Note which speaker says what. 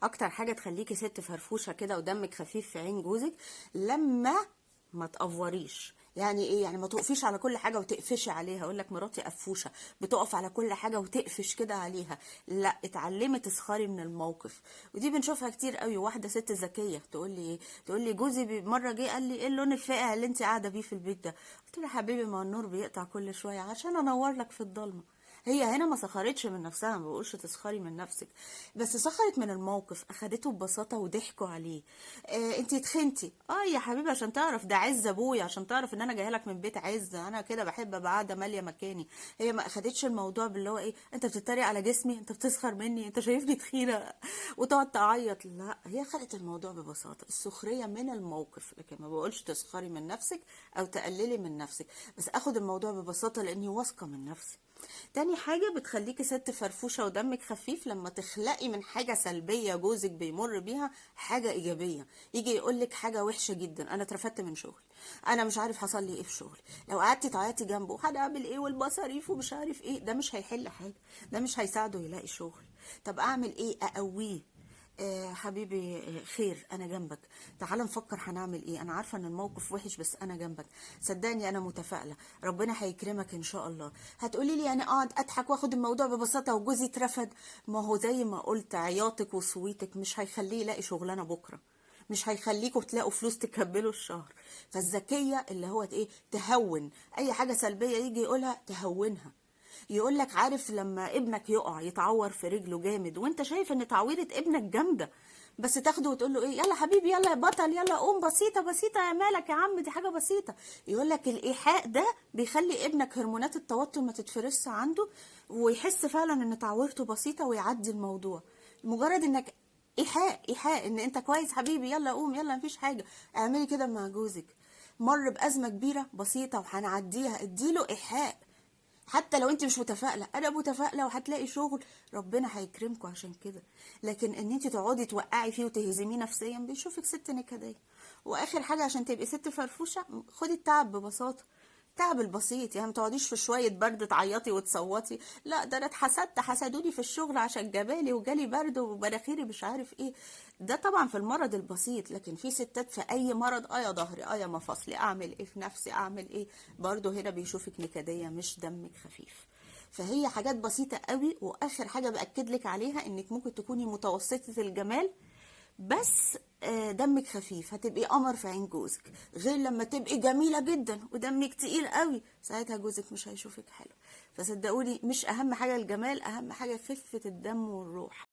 Speaker 1: اكتر حاجه تخليكي ست فرفوشه كده ودمك خفيف في عين جوزك لما ما تقفوريش. يعني ايه؟ يعني ما تقفيش على كل حاجه وتقفشي عليها. اقول لك مراتي قفوشه، بتقف على كل حاجه وتقفش كده عليها. لا، اتعلمي تسخري من الموقف. ودي بنشوفها كتير قوي. واحده ست ذكيه تقول لي ايه؟ تقول لي جوزي مره جه قال لي ايه اللون الفاقع اللي انت قاعده بيه في البيت ده؟ قلت له حبيبي، ما النور بيقطع كل شويه عشان انور لك في الضلمه. هي هنا ما سخرتش من نفسها، ما بقولش تسخري من نفسك، بس سخرت من الموقف، اخدته ببساطه وضحكوا عليه. انتي اتخنتي؟ اه يا حبيبي، عشان تعرف ده عز ابويا، عشان تعرف ان انا جايه لك من بيت عز، انا كده بحب ابقى قاعده ماليه مكاني. هي ما اخدتش الموضوع باللي هو ايه، انت بتتريق على جسمي، انت بتسخر مني، انت شايفني تخينه وتقعد تعيط. لا، هي خدت الموضوع ببساطه، السخريه من الموقف. لكن ما بقولش تسخري من نفسك او تقللي من نفسك، بس اخد الموضوع ببساطه لاني واثقه من نفسي. تاني حاجة بتخليكي ست فرفوشة ودمك خفيف لما تخلقي من حاجة سلبية جوزك بيمر بيها حاجة إيجابية. يجي يقولك حاجة وحشة جدا، أنا اترفدت من شغلي، أنا مش عارف حصل لي إيه في شغلي. لو قعدتي تعيطي جنبه هنعمل إيه والمصاريف ومش عارف إيه، ده مش هيحل حاجة، ده مش هيساعده يلاقي شغل. طب أعمل إيه؟ أقويه. حبيبي، خير، انا جنبك، تعال نفكر هنعمل ايه، انا عارفه ان الموقف وحش بس انا جنبك، صدقني انا متفائله، ربنا هيكرمك ان شاء الله. هتقولي لي يعني اقعد اضحك واخد الموضوع ببساطه وجوزي اترفد؟ ما هو زي ما قلت، عياطك وصويتك مش هيخليه يلاقي شغلانه بكره، مش هيخليكوا تلاقوا فلوس تكملوا الشهر. فالذكيه اللي هو ايه، تهون اي حاجه سلبيه يجي يقولها، تهونها. يقول لك عارف لما ابنك يقع يتعور في رجله جامد وانت شايف ان تعويره ابنك جامده، بس تاخده وتقول له ايه، يلا حبيبي، يلا يا بطل، يلا قوم، بسيطه بسيطه، يا مالك يا عم، دي حاجه بسيطه. يقول لك الايحاء ده بيخلي ابنك هرمونات التوتر ما تتفرزش عنده، ويحس فعلا ان تعويرته بسيطه ويعدي الموضوع. مجرد انك ايحاء ان انت كويس حبيبي، يلا قوم، يلا مفيش حاجه. اعملي كده مع جوزك، مر بازمه كبيره بسيطه وهنعديها، اديله ايحاء. حتى لو انت مش متفائله، انا متفائله وهتلاقي شغل، ربنا هيكرمكم عشان كده. لكن ان انت تقعدي توقعي فيه وتهزميه نفسيا بيشوفك ست نكديه. واخر حاجه عشان تبقي ست فرفوشه، خدي التعب ببساطه، التعب البسيط. يعني ما تقعديش في شويه برد تعيطي وتصوتي، لا ده انا اتحسدت، حسدوني في الشغل عشان جبالي وجالي برد ومناخيري مش عارف ايه. ده طبعا في المرض البسيط، لكن في ستات في اي مرض، يا ظهري، يا مفاصلي، اعمل ايه في نفسي، اعمل ايه، برضه هنا بيشوفك نكديه مش دمك خفيف. فهي حاجات بسيطه قوي. واخر حاجه باكد لك عليها، انك ممكن تكوني متوسطه الجمال بس دمك خفيف، هتبقي قمر في عين جوزك، غير لما تبقي جميله جدا ودمك تقيل قوي، ساعتها جوزك مش هيشوفك حلو. فصدقوني، مش اهم حاجه الجمال، اهم حاجه خفه الدم والروح.